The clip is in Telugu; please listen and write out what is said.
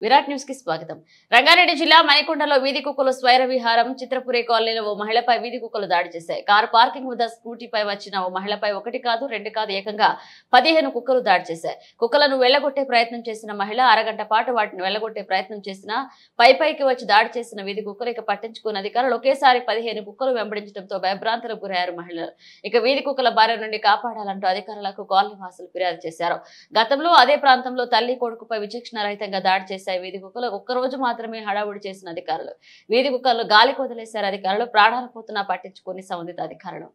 విరాట్ న్యూస్ కి స్వాగతం. రంగారెడ్డి జిల్లా మణికొండలో వీధి కుక్కలు స్వైర విహారం. చిత్రపురి కాలనీలో ఓ మహిళపై వీధి కుక్కలు దాడి చేశాయి. కారు పార్కింగ్ వద్ద స్కూటీపై వచ్చిన ఓ మహిళపై ఒకటి కాదు రెండు కాదు ఏకంగా 15 కుక్కలు దాడి చేశాయి. కుక్కలను వెళ్లగొట్టే ప్రయత్నం చేసిన మహిళ అరగంట పాటు వాటిని వెళ్లగొట్టే ప్రయత్నం చేసిన పైకి వచ్చి దాడి చేసిన వీధి కుక్కలు ఇక పట్టించుకున్న అధికారులు ఒకేసారి 15 కుక్కలు వెంబడించడంతో భయభ్రాంతులకు గురయ్యారు మహిళలు. ఇక వీధి కుక్కల బారి నుండి కాపాడాలంటూ అధికారులకు కాలనీ వాసులు ఫిర్యాదు చేశారు. గతంలో అదే ప్రాంతంలో తల్లి కొడుకుపై విచక్షణ రహితంగా దాడి చేశాయి వీధి కుక్కలు. ఒక్కరోజు మాత్రమే హడావుడి చేసిన అధికారులు వీధి కుక్కలు గాలికి వదిలేశారు. అధికారులు ప్రాణాలు పోతున్నా పట్టించుకుని సంబంధిత అధికారులు